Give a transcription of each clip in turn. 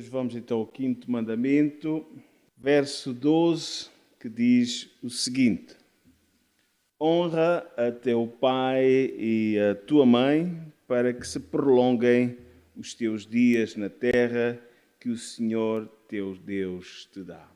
Hoje vamos então ao quinto mandamento, verso 12, que diz o seguinte: honra a teu pai e a tua mãe, para que se prolonguem os teus dias na terra que o Senhor teu Deus te dá.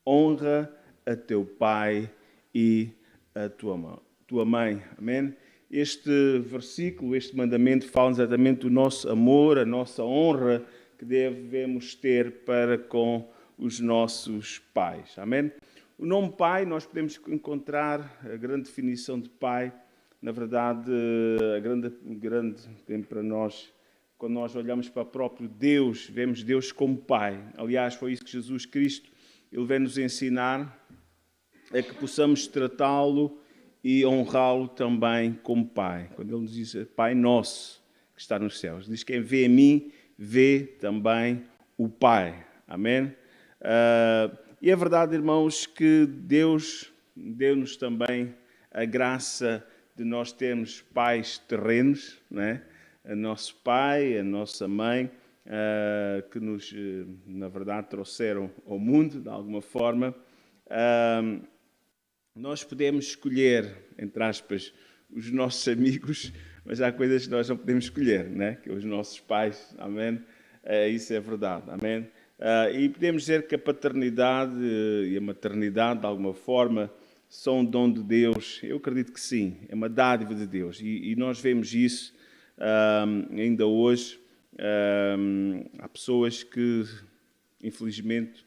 Honra a teu pai e a tua mãe. Amém? Este versículo, este mandamento, fala exatamente do nosso amor, a nossa honra que devemos ter para com os nossos pais. Amém? O nome pai, nós podemos encontrar a grande definição de pai. Na verdade, a grande para nós, quando nós olhamos para o próprio Deus, vemos Deus como pai. Aliás, foi isso que Jesus Cristo, ele vem nos ensinar, é que possamos tratá-lo e honrá-lo também como pai. Quando ele nos diz Pai nosso que está nos céus, diz: quem vê a mim, vê também o Pai. Amém? E é verdade, irmãos, que Deus deu-nos também a graça de nós termos pais terrenos, né? O nosso pai, a nossa mãe, que nos, na verdade, trouxeram ao mundo, de alguma forma. Nós podemos escolher, entre aspas, os nossos amigos, mas há coisas que nós não podemos escolher, né? Que os nossos pais, amém? Isso é verdade, amém? E podemos dizer que a paternidade e a maternidade, de alguma forma, são um dom de Deus. Eu acredito que sim, é uma dádiva de Deus. E nós vemos isso ainda hoje. Há pessoas que, infelizmente,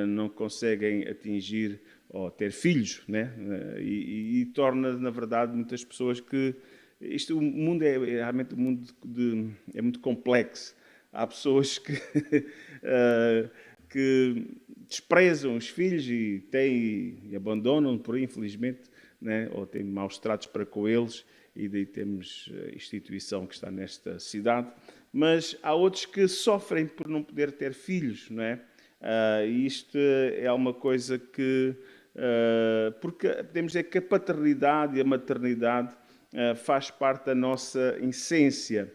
não conseguem atingir ou ter filhos, né? E torna, na verdade, muitas pessoas que... o mundo realmente é muito complexo. Há pessoas que, que desprezam os filhos e abandonam por aí, infelizmente, né? Ou têm maus tratos para com eles, e daí temos a instituição que está nesta cidade. Mas há outros que sofrem por não poder ter filhos, não é? E isto é uma coisa que... porque podemos dizer que a paternidade e a maternidade faz parte da nossa essência.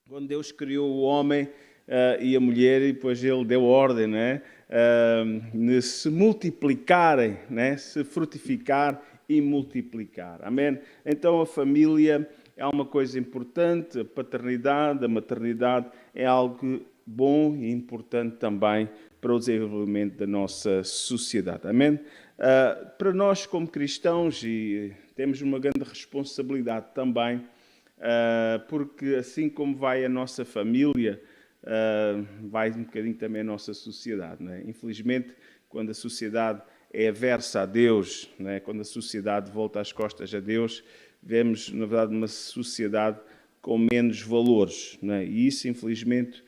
Quando Deus criou o homem e a mulher, e depois Ele deu ordem, né? De se multiplicarem, né? Se frutificar e multiplicar. Amém? Então a família é uma coisa importante, a paternidade, a maternidade é algo bom e importante também para o desenvolvimento da nossa sociedade. Amém? Para nós, como cristãos, e temos uma grande responsabilidade também, porque assim como vai a nossa família, vai um bocadinho também a nossa sociedade. Não é? Infelizmente, quando a sociedade é aversa a Deus, não é? Quando a sociedade volta as costas a Deus, vemos, na verdade, uma sociedade com menos valores. Não é? E isso, infelizmente,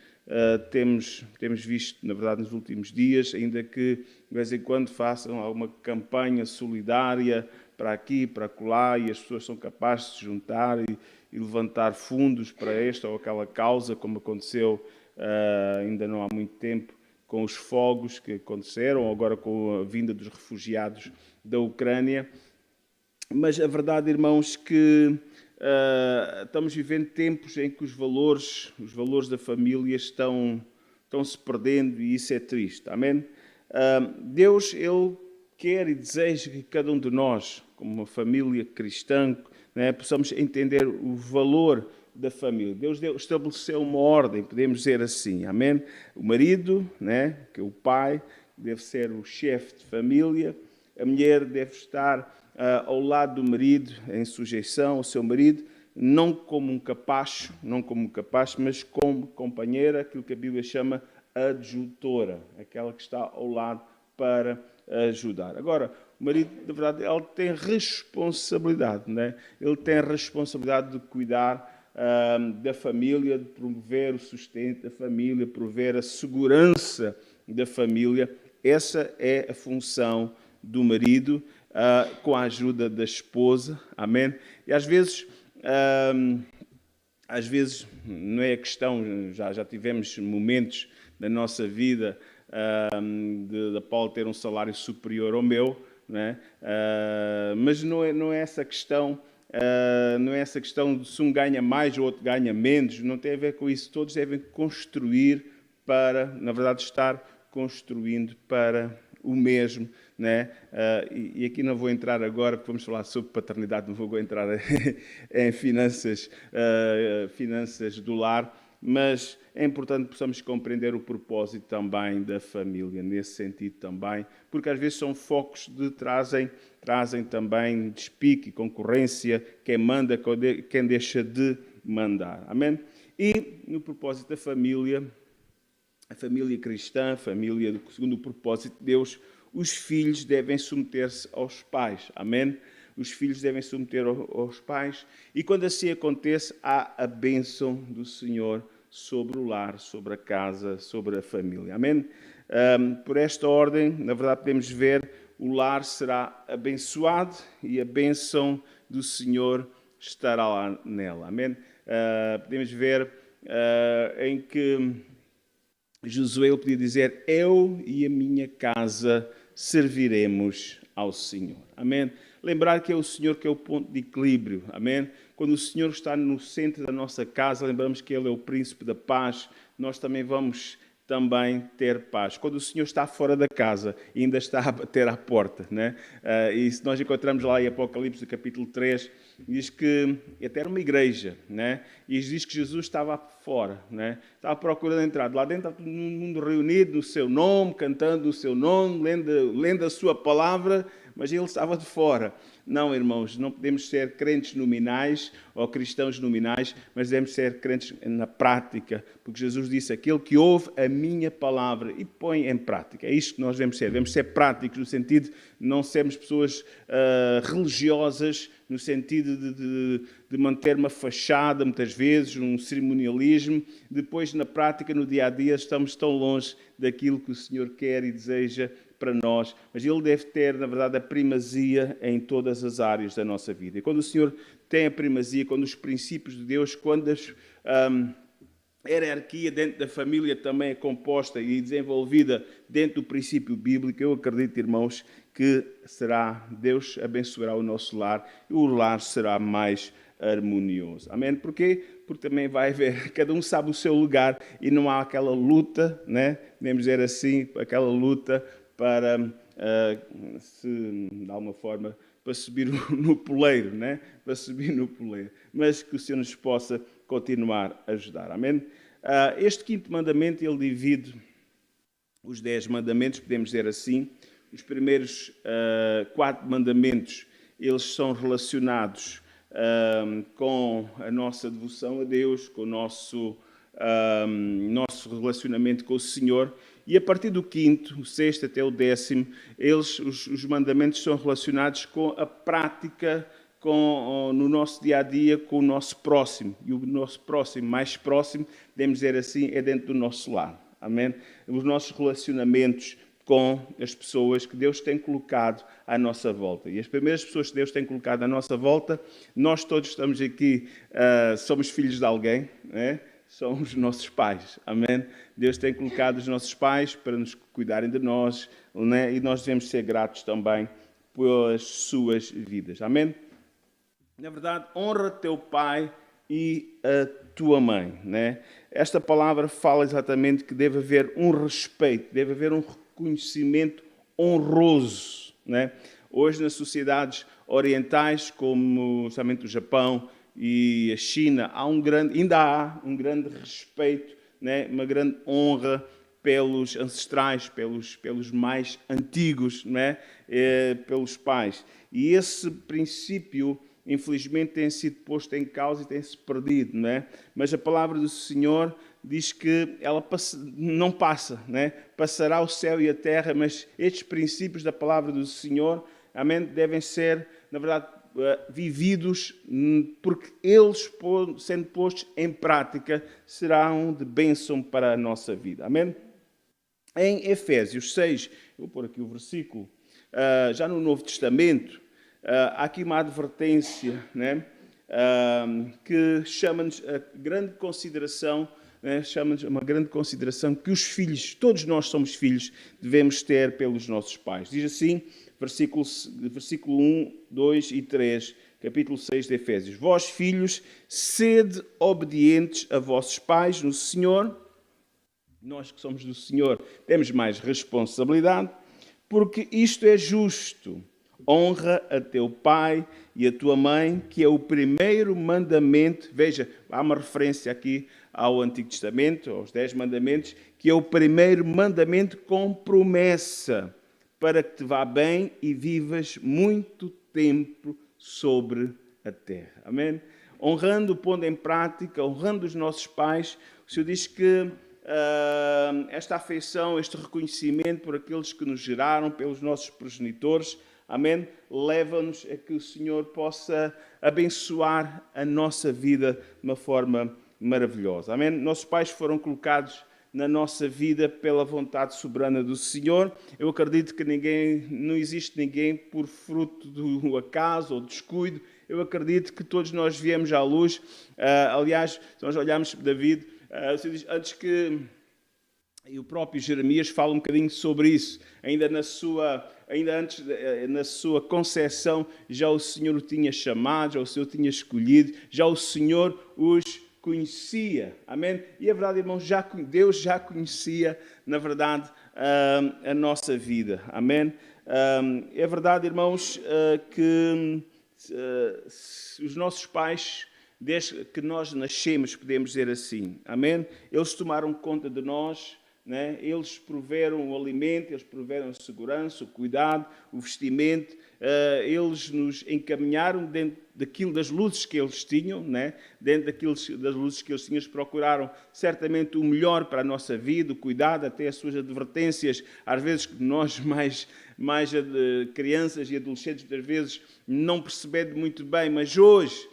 temos visto, na verdade, nos últimos dias, ainda que de vez em quando façam alguma campanha solidária para aqui, para acolá, e as pessoas são capazes de se juntar e levantar fundos para esta ou aquela causa, como aconteceu ainda não há muito tempo, com os fogos que aconteceram, agora com a vinda dos refugiados da Ucrânia. Mas a verdade, irmãos, que estamos vivendo tempos em que os valores da família estão se perdendo, e isso é triste. Amém? Deus, Ele quer e deseja que cada um de nós, como uma família cristã, né, possamos entender o valor da família. Deus estabeleceu uma ordem, podemos dizer assim, amém? O marido, né, que é o pai, deve ser o chefe de família. A mulher deve estar ao lado do marido, em sujeição ao seu marido, não como um capacho, mas como companheira, aquilo que a Bíblia chama adjutora, aquela que está ao lado para ajudar. Agora, o marido, na verdade, ele tem responsabilidade, né? Ele tem a responsabilidade de cuidar da família, de promover o sustento da família, prover a segurança da família. Essa é a função do marido, com a ajuda da esposa. Amém? E às vezes não é a questão, já tivemos momentos na nossa vida de Paulo ter um salário superior ao meu, né? Mas não é essa questão. Não é essa questão de se um ganha mais ou outro ganha menos, não tem a ver com isso. Todos devem construir para, na verdade, estar construindo para o mesmo, né? E aqui não vou entrar agora, porque vamos falar sobre paternidade, não vou entrar em finanças do lar, mas é importante que possamos compreender o propósito também da família, nesse sentido também, porque às vezes são focos que trazem também despique, concorrência, quem manda, quem deixa de mandar. Amém? E no propósito da família, a família cristã, a família segundo o propósito de Deus, os filhos devem submeter-se aos pais. Amém? Os filhos devem submeter aos pais. E quando assim acontece, há a bênção do Senhor sobre o lar, sobre a casa, sobre a família. Amém? Por esta ordem, na verdade, podemos ver o lar será abençoado e a bênção do Senhor estará lá nela. Amém? Podemos ver em que Josué podia dizer: eu e a minha casa serviremos ao Senhor. Amém? Lembrar que é o Senhor que é o ponto de equilíbrio. Amém? Quando o Senhor está no centro da nossa casa, lembramos que Ele é o príncipe da paz, nós também vamos ter paz. Quando o Senhor está fora da casa e ainda está a bater à porta, né? E se nós encontramos lá em Apocalipse, capítulo 3, diz que até era uma igreja, né? E diz que Jesus estava fora, né? Estava procurando entrar. Lá dentro estava todo mundo reunido no seu nome, cantando o seu nome, lendo a sua palavra, mas ele estava de fora. Não, irmãos, não podemos ser crentes nominais ou cristãos nominais, mas devemos ser crentes na prática, porque Jesus disse: aquele que ouve a minha palavra e põe em prática. É isto que nós devemos ser práticos, no sentido de não sermos pessoas religiosas, no sentido de manter uma fachada, muitas vezes, um cerimonialismo. Depois, na prática, no dia-a-dia, estamos tão longe daquilo que o Senhor quer e deseja para nós, mas Ele deve ter, na verdade, a primazia em todas as áreas da nossa vida. E quando o Senhor tem a primazia, quando os princípios de Deus, quando a hierarquia dentro da família também é composta e desenvolvida dentro do princípio bíblico, eu acredito, irmãos, que Deus abençoará o nosso lar e o lar será mais harmonioso. Amém? Porquê? Porque também vai haver, cada um sabe o seu lugar e não há aquela luta, né? Podemos dizer assim, aquela luta para, de alguma forma, para subir no poleiro, né? Para subir no poleiro. Mas que o Senhor nos possa continuar a ajudar. Amém? Este quinto mandamento, ele divide os 10 mandamentos, podemos dizer assim. Os primeiros 4 mandamentos, eles são relacionados com a nossa devoção a Deus, com o nosso relacionamento com o Senhor. E a partir do quinto, o sexto até o 10º, os mandamentos são relacionados com a prática no nosso dia-a-dia, com o nosso próximo. E o nosso próximo, mais próximo, podemos dizer assim, é dentro do nosso lar. Amém? Os nossos relacionamentos com as pessoas que Deus tem colocado à nossa volta. E as primeiras pessoas que Deus tem colocado à nossa volta, nós todos estamos aqui, somos filhos de alguém, né? São os nossos pais. Amém? Deus tem colocado os nossos pais para nos cuidarem de nós, né? E nós devemos ser gratos também pelas suas vidas. Amém? Na verdade, honra teu pai e a tua mãe, né? Esta palavra fala exatamente que deve haver um respeito, deve haver um reconhecimento honroso, né? Hoje, nas sociedades orientais, como justamente o Japão e a China, ainda há um grande respeito, né? Uma grande honra pelos ancestrais, pelos mais antigos, né? Pelos pais. E esse princípio, infelizmente, tem sido posto em causa e tem-se perdido, não é? Mas a palavra do Senhor diz que ela não passa, não é? Passará o céu e a terra, mas estes princípios da palavra do Senhor, amém, devem ser, na verdade, vividos, porque eles, sendo postos em prática, serão de bênção para a nossa vida. Amém? Em Efésios 6, eu vou pôr aqui o versículo, já no Novo Testamento, há aqui uma advertência, né, que chama-nos a grande consideração, né, chama-nos uma grande consideração que os filhos, todos nós somos filhos, devemos ter pelos nossos pais. Diz assim, versículo 1, 2 e 3, capítulo 6 de Efésios. Vós, filhos, sede obedientes a vossos pais no Senhor, Nós que somos do Senhor temos mais responsabilidade, porque isto é justo. Honra a teu pai e a tua mãe, que é o primeiro mandamento. Veja, há uma referência aqui ao Antigo Testamento, aos 10 mandamentos, que é o primeiro mandamento com promessa, para que te vá bem e vivas muito tempo sobre a terra. Amém? Honrando, pondo em prática, honrando os nossos pais, o Senhor diz que esta afeição, este reconhecimento por aqueles que nos geraram, pelos nossos progenitores, amém, leva-nos a que o Senhor possa abençoar a nossa vida de uma forma maravilhosa. Amém? Nossos pais foram colocados na nossa vida pela vontade soberana do Senhor. Eu acredito que não existe ninguém por fruto do acaso ou descuido. Eu acredito que todos nós viemos à luz. Aliás, se nós olharmos para David, antes que... E o próprio Jeremias fala um bocadinho sobre isso. Ainda antes, na sua concepção, já o Senhor o tinha chamado, já o Senhor o tinha escolhido, já o Senhor os conhecia. Amém? E a verdade, irmãos, Deus já conhecia, na verdade, a nossa vida. Amém? É verdade, irmãos, que os nossos pais, desde que nós nascemos, podemos dizer assim, amém? Eles tomaram conta de nós, né? Eles proveram o alimento, eles proveram a segurança, o cuidado, o vestimento, eles nos encaminharam dentro daquilo, das luzes que eles tinham, né? Dentro das luzes que eles tinham, eles procuraram certamente o melhor para a nossa vida, o cuidado, até as suas advertências, às vezes que nós mais crianças e adolescentes, muitas vezes não percebemos muito bem, mas hoje,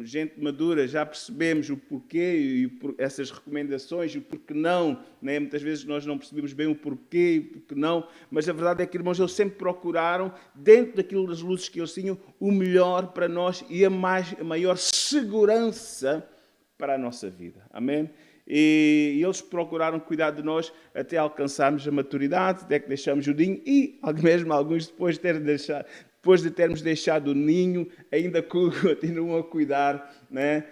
gente madura, já percebemos o porquê e essas recomendações e o porquê não, né? Muitas vezes nós não percebemos bem o porquê e o porquê não, mas a verdade é que, irmãos, eles sempre procuraram, dentro daquilo das luzes que eles tinham, o melhor para nós e a maior segurança para a nossa vida. Amém? E eles procuraram cuidar de nós até alcançarmos a maturidade, até que deixamos o ninho e mesmo alguns depois de termos deixado o ninho, ainda continuam a cuidar, né,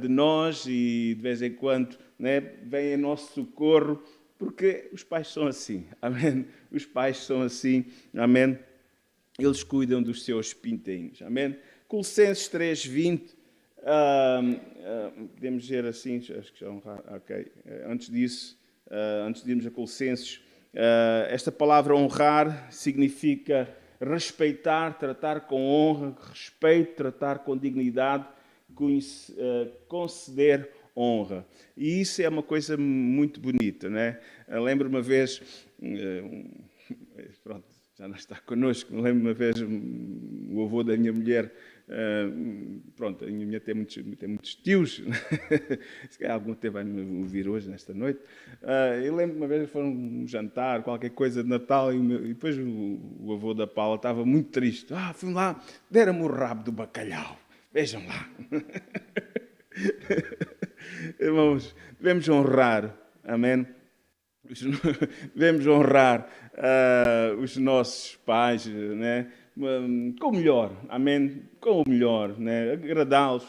de nós e de vez em quando, né, vêm em nosso socorro, porque os pais são assim, amém? Os pais são assim, amém? Eles cuidam dos seus pintinhos, amém? Colossenses 3:20, podemos dizer assim, acho que já ok. Antes disso, antes de irmos a Colossenses, esta palavra honrar significa respeitar, tratar com honra, respeito, tratar com dignidade, conceder honra. E isso é uma coisa muito bonita, né? Lembro-me uma vez, pronto, já não está connosco, lembro-me uma vez o avô da minha mulher, pronto, a minha mulher tem muitos tios, se calhar algum tempo vai me ouvir hoje, nesta noite. Eu lembro uma vez que foram um jantar, qualquer coisa de Natal, e depois o avô da Paula estava muito triste. Fui lá, deram-me o rabo do bacalhau, vejam lá. Irmãos, devemos honrar, amém? Devemos honrar os nossos pais, né? Com o melhor, amém? Com o melhor, né? Agradá-los,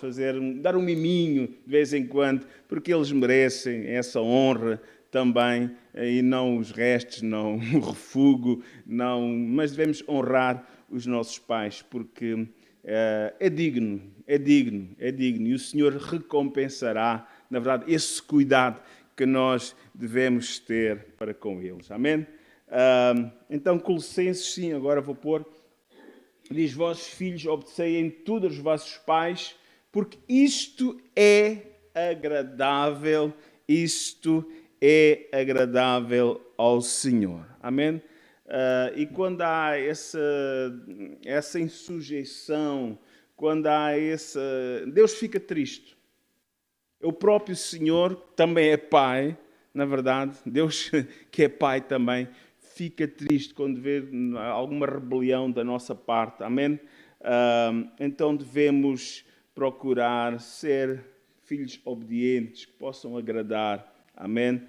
dar um miminho de vez em quando, porque eles merecem essa honra também, e não os restos, não o refúgio, não, mas devemos honrar os nossos pais, porque é digno, e o Senhor recompensará, na verdade, esse cuidado que nós devemos ter para com eles. Amém? Então, Colossenses, sim, agora vou pôr, diz, vossos filhos, obedecei em tudo aos vossos pais, porque isto é agradável ao Senhor. Amém? E quando há essa insujeição, quando há Deus fica triste. O próprio Senhor também é Pai, na verdade, Deus que é Pai também, fica triste quando vê alguma rebelião da nossa parte, amém? Então devemos procurar ser filhos obedientes, que possam agradar, amém?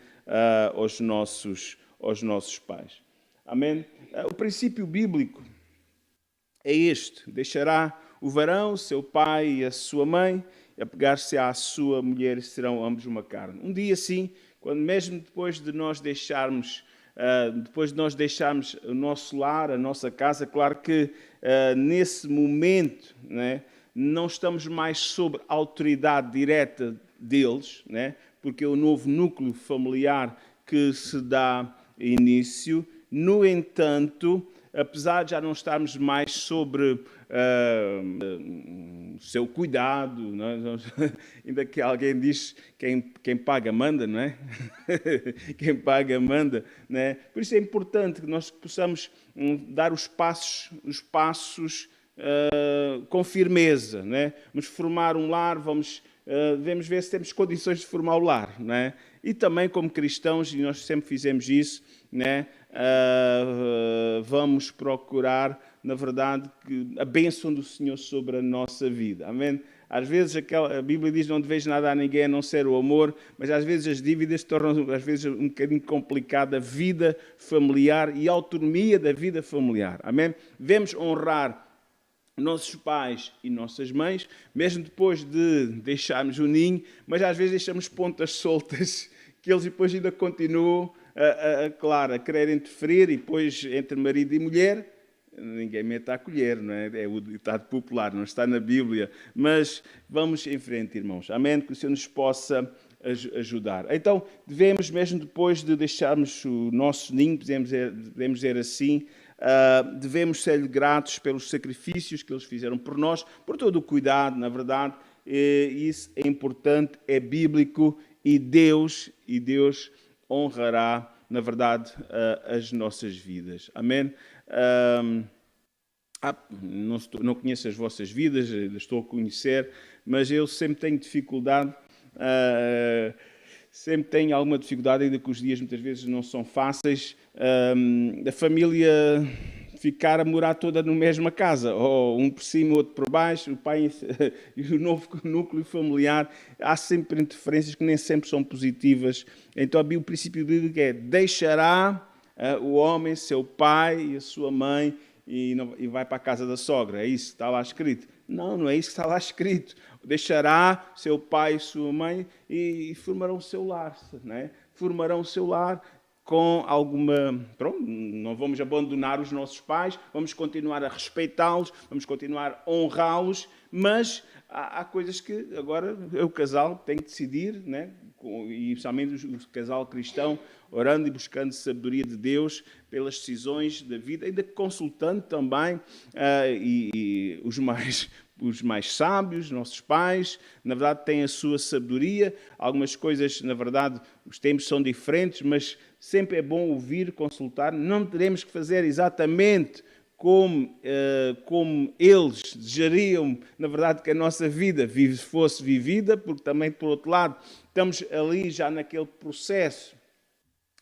Aos nossos pais, amém? O princípio bíblico é este: deixará o varão, seu pai e a sua mãe, apegar-se à sua mulher, e serão ambos uma carne. Um dia, sim, quando mesmo depois de nós deixarmos o nosso lar, a nossa casa, claro que nesse momento, né, não estamos mais sob a autoridade direta deles, né, porque é o novo núcleo familiar que se dá início. No entanto, apesar de já não estarmos mais sobre o seu cuidado, não é? Ainda que alguém diz quem paga manda, não é? Quem paga manda, não é? Por isso é importante que nós possamos dar os passos com firmeza, não é? Vamos formar um lar, devemos ver se temos condições de formar o lar, não é? E também como cristãos, e nós sempre fizemos isso, né? Vamos procurar, na verdade, a bênção do Senhor sobre a nossa vida. Amém? Às vezes a Bíblia diz não deveis nada a ninguém a não ser o amor, mas às vezes as dívidas tornam às vezes um bocadinho complicada a vida familiar e a autonomia da vida familiar. Amém? Devemos honrar nossos pais e nossas mães, mesmo depois de deixarmos o ninho, mas às vezes deixamos pontas soltas que eles depois ainda continuam a querer interferir, e depois entre marido e mulher, ninguém mete a colher, não é? É o ditado popular, não está na Bíblia, mas vamos em frente, irmãos. Amém? Que o Senhor nos possa ajudar. Então, devemos, mesmo depois de deixarmos o nosso ninho, podemos dizer assim, devemos ser gratos pelos sacrifícios que eles fizeram por nós, por todo o cuidado, na verdade. Isso é importante, é bíblico, e Deus honrará, na verdade, as nossas vidas. Amém? Não conheço as vossas vidas, estou a conhecer, mas eu sempre tenho dificuldade, alguma dificuldade, ainda que os dias muitas vezes não são fáceis, a família ficar a morar toda na mesma casa, ou um por cima, outro por baixo, o pai e o novo núcleo familiar. Há sempre interferências que nem sempre são positivas. Então, o princípio bíblico é: deixará o homem seu pai e a sua mãe e vai para a casa da sogra. É isso que está lá escrito? Não é isso que está lá escrito. Deixará seu pai e sua mãe e formarão o seu lar, né? Formarão o seu lar com alguma... Pronto, não vamos abandonar os nossos pais, vamos continuar a respeitá-los, vamos continuar a honrá-los, mas há coisas que agora o casal tem que decidir, né? E especialmente o casal cristão, orando e buscando sabedoria de Deus pelas decisões da vida, ainda consultando também e os mais sábios, nossos pais, na verdade têm a sua sabedoria. Algumas coisas, na verdade, os tempos são diferentes, mas sempre é bom ouvir, consultar. Não teremos que fazer exatamente como eles desejariam, na verdade, que a nossa vida fosse vivida, porque também, por outro lado, estamos ali já naquele processo.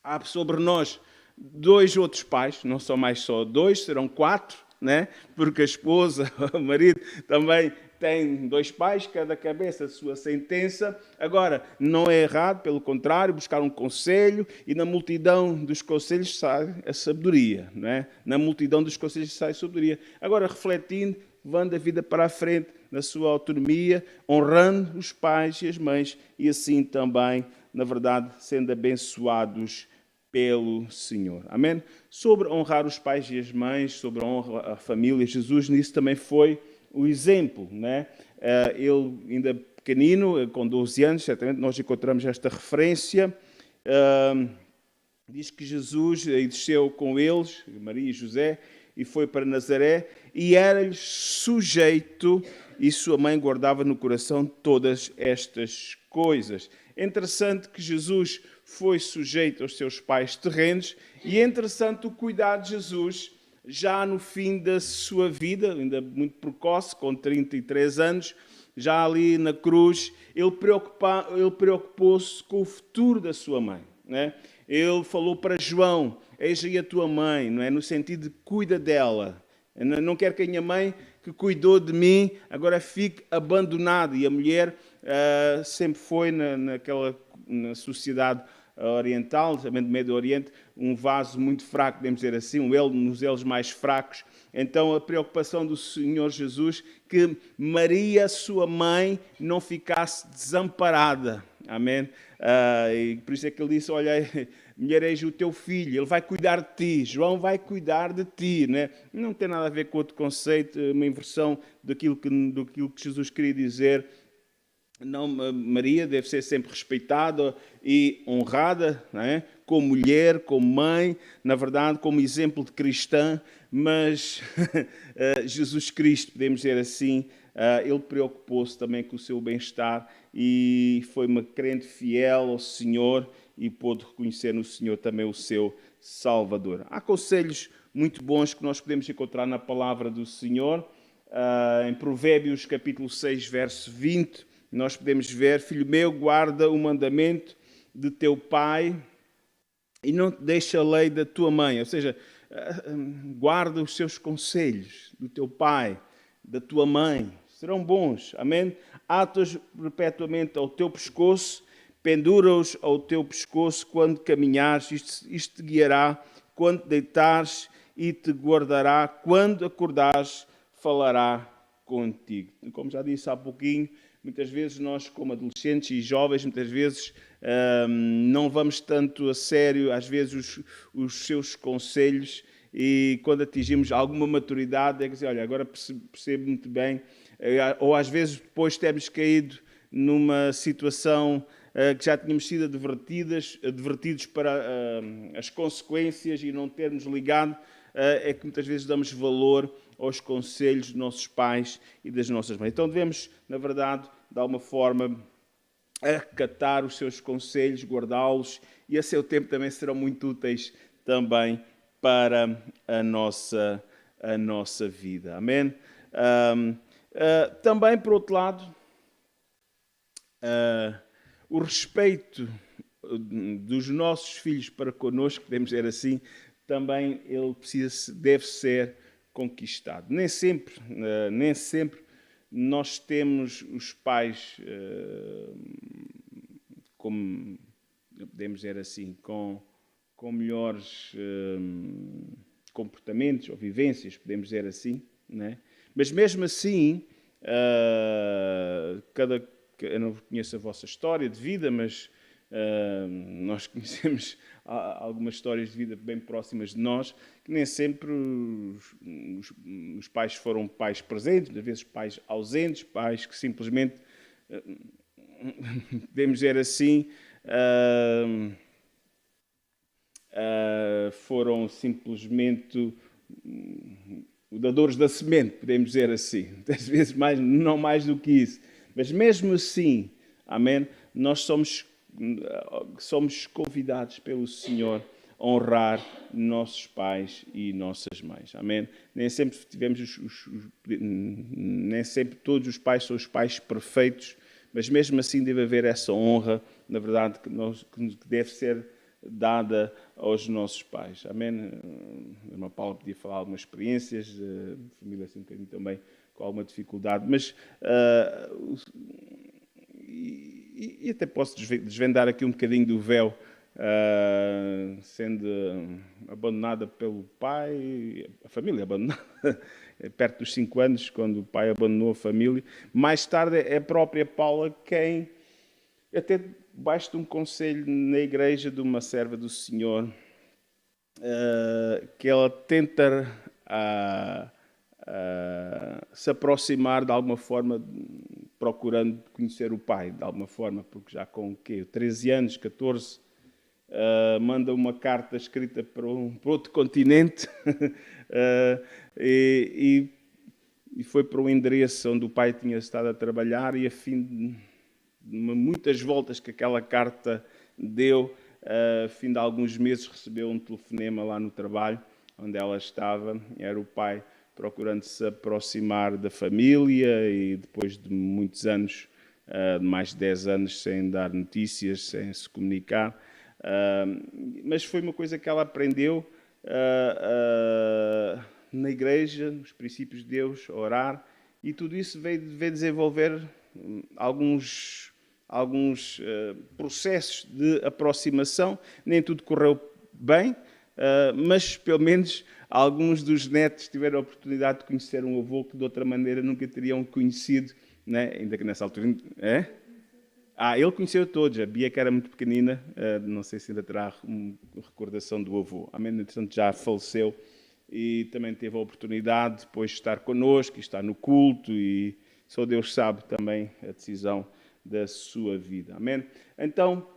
Há sobre nós 2 outros pais, não são mais só 2, serão 4, né? Porque a esposa, o marido também tem 2 pais, cada cabeça a sua sentença. Agora, não é errado, pelo contrário, buscar um conselho, e na multidão dos conselhos sai a sabedoria, não é? Na multidão dos conselhos sai a sabedoria. Agora, refletindo, levando a vida para a frente, na sua autonomia, honrando os pais e as mães, e assim também, na verdade, sendo abençoados pelo Senhor. Amém? Sobre honrar os pais e as mães, sobre a honra à família, Jesus nisso também foi o exemplo, né? Ele ainda pequenino, com 12 anos, certamente nós encontramos esta referência. Diz que Jesus desceu com eles, Maria e José, e foi para Nazaré, e era-lhes sujeito, e sua mãe guardava no coração todas estas coisas. É interessante que Jesus foi sujeito aos seus pais terrenos, e é interessante o cuidado de Jesus, já no fim da sua vida, ainda muito precoce, com 33 anos, já ali na cruz, ele preocupou-se com o futuro da sua mãe, né? Ele falou para João: eis aí a tua mãe, não é? No sentido de cuida dela. Eu não quero que a minha mãe, que cuidou de mim, agora fique abandonada. E a mulher sempre foi na sociedade oriental, também do Médio Oriente, um vaso muito fraco, podemos dizer assim, um elo nos elos mais fracos. Então a preocupação do Senhor Jesus que Maria, sua mãe, não ficasse desamparada, Amém? E por isso é que ele disse, olha, mulher, eis o teu filho, ele vai cuidar de ti, João vai cuidar de ti. Né? Não tem nada a ver com outro conceito, uma inversão daquilo que Jesus queria dizer. Não, Maria deve ser sempre respeitada e honrada, não é? Como mulher, como mãe, na verdade, como exemplo de cristã, mas Jesus Cristo, podemos dizer assim, ele preocupou-se também com o seu bem-estar e foi uma crente fiel ao Senhor e pôde reconhecer no Senhor também o seu Salvador. Há conselhos muito bons que nós podemos encontrar na palavra do Senhor, em Provérbios capítulo 6, verso 20, nós podemos ver, filho meu, guarda o mandamento de teu pai e não te deixa a lei da tua mãe. Ou seja, guarda os seus conselhos do teu pai, da tua mãe. Serão bons, amém? Ata-os perpetuamente ao teu pescoço, pendura-os ao teu pescoço quando caminhares. Isto te guiará quando te deitares e te guardará quando acordares, falará contigo. Como já disse há pouquinho, muitas vezes nós, como adolescentes e jovens, muitas vezes não vamos tanto a sério, às vezes, os seus conselhos, e quando atingimos alguma maturidade, é que dizer, olha, agora percebo muito bem, ou às vezes depois temos caído numa situação que já tínhamos sido advertidos para as consequências e não termos ligado, é que muitas vezes damos valor aos conselhos dos nossos pais e das nossas mães. Então devemos, na verdade, de alguma forma, acatar os seus conselhos, guardá-los e a seu tempo também serão muito úteis também para a nossa vida. Amém? Também, por outro lado, o respeito dos nossos filhos para connosco, podemos dizer assim, também ele deve ser conquistado. Nem sempre nós temos os pais, como podemos dizer assim, com melhores comportamentos ou vivências, podemos dizer assim, né? Mas mesmo assim, eu não conheço a vossa história de vida, mas nós conhecemos algumas histórias de vida bem próximas de nós, que nem sempre os pais foram pais presentes, às vezes pais ausentes, pais que simplesmente, podemos dizer assim, foram simplesmente dadores da semente, podemos dizer assim. Às vezes não mais do que isso. Mas mesmo assim, amém, nós somos convidados pelo Senhor a honrar nossos pais e nossas mães. Amém? Nem sempre nem sempre todos os pais são os pais perfeitos, mas mesmo assim deve haver essa honra, na verdade, que deve ser dada aos nossos pais. Amém? A irmã Paula podia falar algumas experiências, a família assim um bocadinho também com alguma dificuldade, mas e até posso desvendar aqui um bocadinho do véu, sendo abandonada pelo pai, a família abandonada, perto dos 5 anos, quando o pai abandonou a família. Mais tarde é a própria Paula quem, até debaixo de um conselho na igreja de uma serva do Senhor, que ela tenta se aproximar de alguma forma, procurando conhecer o pai, de alguma forma, porque já com 13 anos, 14, manda uma carta escrita para outro continente e foi para o endereço onde o pai tinha estado a trabalhar e a fim de muitas voltas que aquela carta deu, a fim de alguns meses recebeu um telefonema lá no trabalho onde ela estava, era o pai procurando se aproximar da família e depois de muitos anos, mais de 10 anos sem dar notícias, sem se comunicar, mas foi uma coisa que ela aprendeu na igreja, nos princípios de Deus, a orar, e tudo isso veio desenvolver alguns processos de aproximação. Nem tudo correu bem, mas pelo menos alguns dos netos tiveram a oportunidade de conhecer um avô que de outra maneira nunca teriam conhecido, né? Ainda que nessa altura... É? Ele conheceu todos. A Bia, que era muito pequenina, não sei se ainda terá uma recordação do avô. Amém? Entretanto, já faleceu e também teve a oportunidade depois de estar connosco, e estar no culto, e só Deus sabe também a decisão da sua vida. Amém? Então,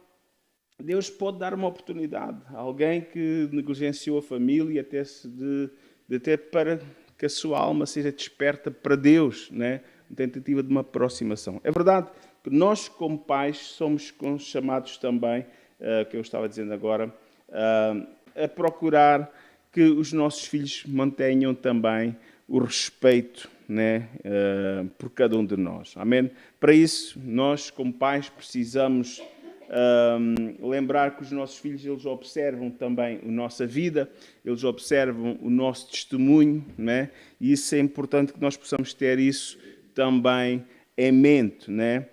Deus pode dar uma oportunidade a alguém que negligenciou a família até para que a sua alma seja desperta para Deus, né? Uma tentativa de uma aproximação. É verdade que nós, como pais, somos chamados também, que eu estava dizendo agora, a procurar que os nossos filhos mantenham também o respeito, né, por cada um de nós. Amém? Para isso, nós, como pais, precisamos lembrar que os nossos filhos, eles observam também a nossa vida, eles observam o nosso testemunho, né? E isso é importante que nós possamos ter isso também em mente, né?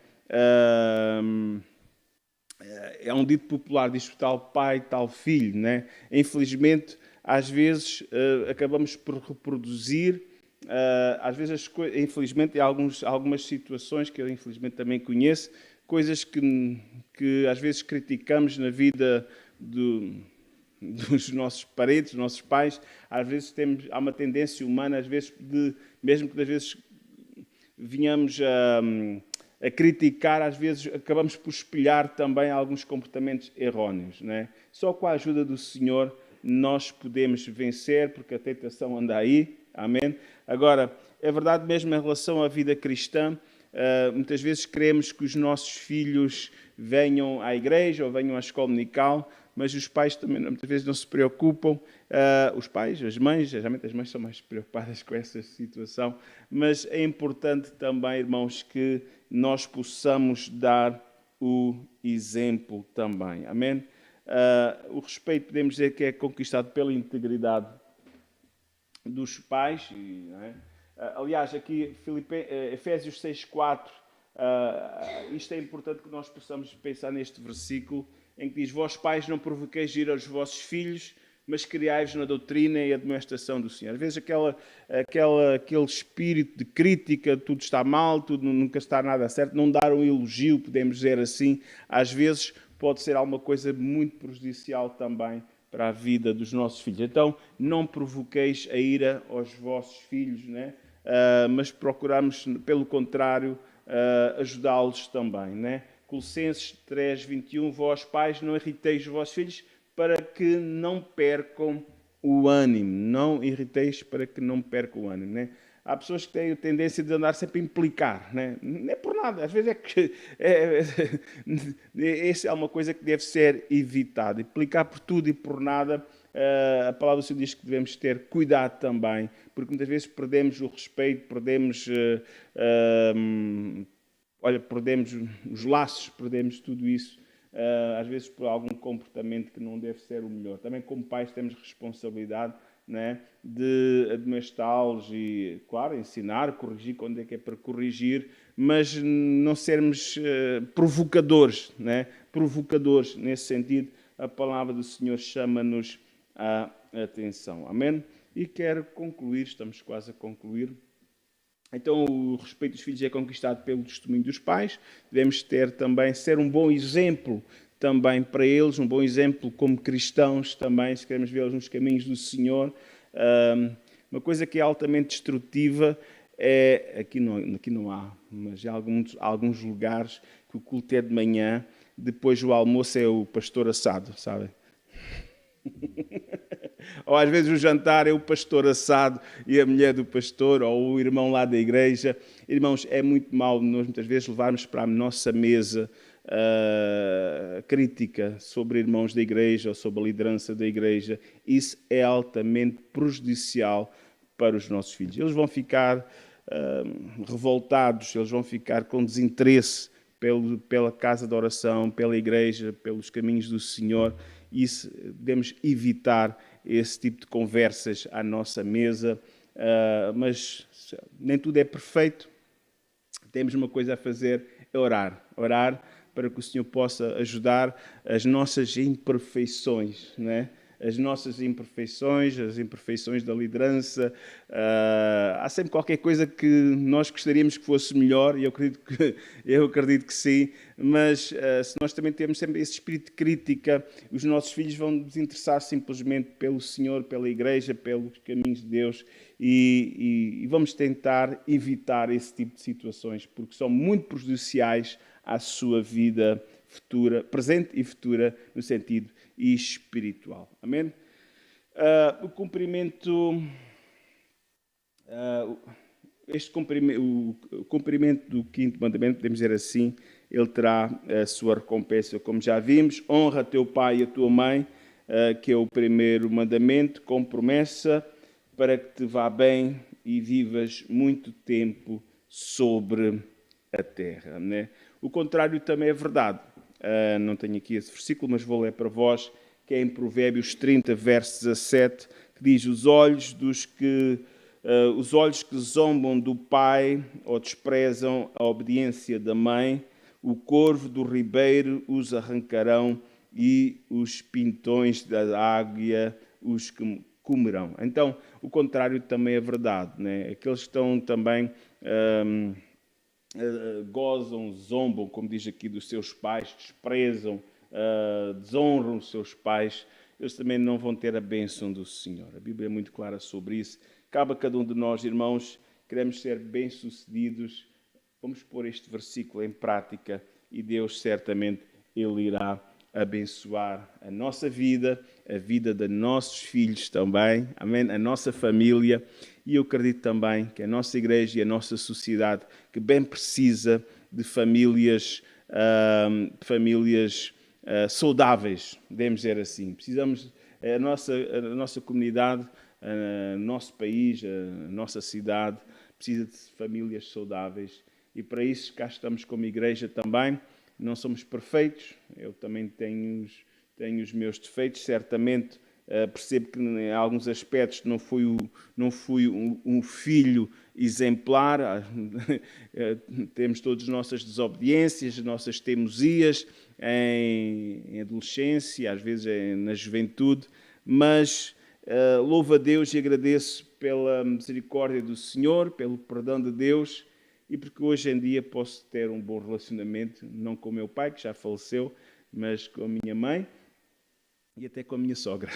É um dito popular, diz tal pai, tal filho, né? Infelizmente, às vezes acabamos por reproduzir, às vezes, infelizmente, em algumas situações que eu infelizmente também conheço, coisas que às vezes criticamos na vida dos nossos parentes, dos nossos pais. Às vezes há uma tendência humana, às vezes, mesmo que às vezes venhamos a criticar, às vezes acabamos por espelhar também alguns comportamentos erróneos, né? Só com a ajuda do Senhor nós podemos vencer, porque a tentação anda aí. Amém? Agora, é verdade mesmo em relação à vida cristã, muitas vezes queremos que os nossos filhos venham à igreja ou venham à escola dominical, mas os pais também muitas vezes não se preocupam. Os pais, as mães, geralmente as mães são mais preocupadas com essa situação, mas é importante também, irmãos, que nós possamos dar o exemplo também. Amém? O respeito, podemos dizer que é conquistado pela integridade dos pais. Não é? Aliás, aqui Efésios 6,4, isto é importante que nós possamos pensar neste versículo, em que diz: vós pais não provoqueis ira aos vossos filhos, mas criai-vos na doutrina e admoestação do Senhor. Às vezes aquele espírito de crítica, tudo está mal, tudo nunca está nada certo, não dar um elogio, podemos dizer assim, às vezes pode ser alguma coisa muito prejudicial também para a vida dos nossos filhos. Então, não provoqueis a ira aos vossos filhos, né? Mas procuramos, pelo contrário, ajudá-los também, né? Colossenses 3:21, vós pais não irriteis os vossos filhos para que não percam o ânimo. Não irriteis para que não percam o ânimo, né? Há pessoas que têm a tendência de andar sempre a implicar, né? Não é por nada, às vezes é que essa é uma coisa que deve ser evitada. Implicar por tudo e por nada. A palavra do Senhor diz que devemos ter cuidado também, porque muitas vezes perdemos o respeito, perdemos os laços, perdemos tudo isso, às vezes por algum comportamento que não deve ser o melhor. Também como pais temos responsabilidade, né, de admoestá-los e, claro, ensinar, corrigir quando é que é para corrigir, mas não sermos provocadores, né? Provocadores, nesse sentido, a palavra do Senhor chama-nos a atenção. Amém? E quero concluir, estamos quase a concluir. Então, o respeito dos filhos é conquistado pelo testemunho dos pais. Devemos ter também, ser um bom exemplo também para eles, um bom exemplo como cristãos também, se queremos vê-los nos caminhos do Senhor. Uma coisa que é altamente destrutiva é, aqui não há, mas em alguns lugares, que o culto é de manhã, depois o almoço é o pastor assado, sabem? Ou às vezes o jantar é o pastor assado e a mulher do pastor, ou o irmão lá da igreja. Irmãos, é muito mau nós muitas vezes levarmos para a nossa mesa crítica sobre irmãos da igreja ou sobre a liderança da igreja. Isso é altamente prejudicial para os nossos filhos. Eles vão ficar revoltados, eles vão ficar com desinteresse pela casa de oração, pela igreja, pelos caminhos do Senhor. Isso, devemos evitar esse tipo de conversas à nossa mesa, mas nem tudo é perfeito. Temos uma coisa a fazer, é orar para que o Senhor possa ajudar as nossas imperfeições, né? as nossas imperfeições, as imperfeições da liderança. Há sempre qualquer coisa que nós gostaríamos que fosse melhor, e eu acredito que sim, mas se nós também temos sempre esse espírito de crítica, os nossos filhos vão nos interessar simplesmente pelo Senhor, pela Igreja, pelos caminhos de Deus, e vamos tentar evitar esse tipo de situações, porque são muito prejudiciais à sua vida futura, presente e futura, no sentido espiritual. Amém? O cumprimento do quinto mandamento, podemos dizer assim, ele terá a sua recompensa, como já vimos. Honra teu pai e a tua mãe, que é o primeiro mandamento, com promessa, para que te vá bem e vivas muito tempo sobre a terra. Né? O contrário também é verdade. Não tenho aqui esse versículo, mas vou ler para vós, que é em Provérbios 30, verso 17, que diz: os olhos que zombam do pai ou desprezam a obediência da mãe, o corvo do ribeiro os arrancarão e os pintões da águia os comerão. Então, o contrário também é verdade. Né? Aqueles que estão também... gozam, zombam, como diz aqui, dos seus pais, desprezam, desonram os seus pais, eles também não vão ter a bênção do Senhor. A Bíblia é muito clara sobre isso. Cabe a cada um de nós, irmãos, queremos ser bem-sucedidos, vamos pôr este versículo em prática e Deus certamente Ele irá abençoar a nossa vida, a vida de nossos filhos também, amém? A nossa família. E eu acredito também que a nossa igreja e a nossa sociedade, que bem precisa de famílias saudáveis, devemos dizer assim. Precisamos, a nossa comunidade, o nosso país, a nossa cidade, precisa de famílias saudáveis. E para isso cá estamos como igreja também. Não somos perfeitos, eu também tenho os meus defeitos, certamente. Percebo que em alguns aspectos não fui um filho exemplar. Temos todas as nossas desobediências, as nossas teimosias em adolescência, às vezes na juventude, mas louvo a Deus e agradeço pela misericórdia do Senhor, pelo perdão de Deus, e porque hoje em dia posso ter um bom relacionamento, não com o meu pai, que já faleceu, mas com a minha mãe. E até com a minha sogra,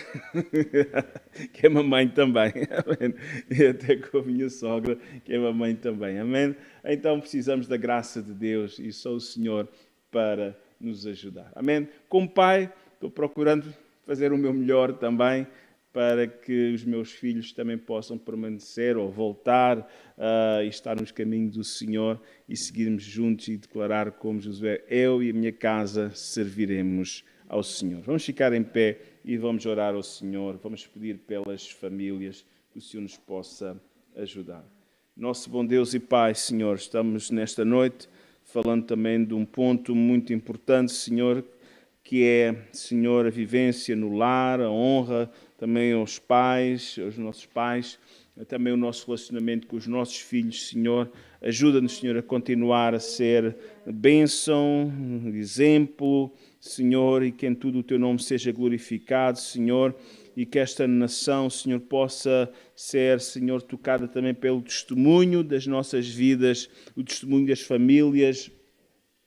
que é mamãe também. Amém? E até com a minha sogra, que é mamãe também. Amém? Então precisamos da graça de Deus e só o Senhor para nos ajudar. Amém? Como pai, estou procurando fazer o meu melhor também para que os meus filhos também possam permanecer ou voltar e estar nos caminhos do Senhor e seguirmos juntos e declarar como Josué: eu e a minha casa serviremos ao Senhor. Vamos ficar em pé e vamos orar ao Senhor. Vamos pedir pelas famílias que o Senhor nos possa ajudar. Nosso bom Deus e Pai, Senhor, estamos nesta noite falando também de um ponto muito importante, Senhor, que é, Senhor, a vivência no lar, a honra também aos pais, aos nossos pais, também o nosso relacionamento com os nossos filhos, Senhor. Ajuda-nos, Senhor, a continuar a ser bênção, exemplo, Senhor, e que em tudo o Teu nome seja glorificado, Senhor, e que esta nação, Senhor, possa ser, Senhor, tocada também pelo testemunho das nossas vidas, o testemunho das famílias,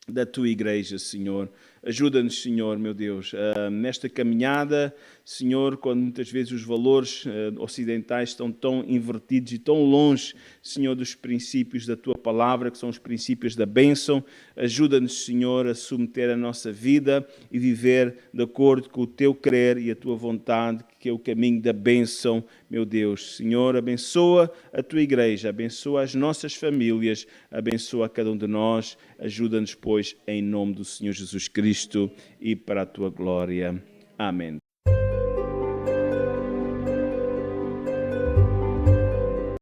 da Tua Igreja, Senhor. Ajuda-nos, Senhor, meu Deus, nesta caminhada, Senhor, quando muitas vezes os valores ocidentais estão tão invertidos e tão longe, Senhor, dos princípios da Tua Palavra, que são os princípios da bênção. Ajuda-nos, Senhor, a submeter a nossa vida e viver de acordo com o Teu querer e a Tua vontade, que é o caminho da bênção, meu Deus. Senhor, abençoa a Tua Igreja, abençoa as nossas famílias, abençoa a cada um de nós. Ajuda-nos, pois, em nome do Senhor Jesus Cristo e para a Tua glória. Amém.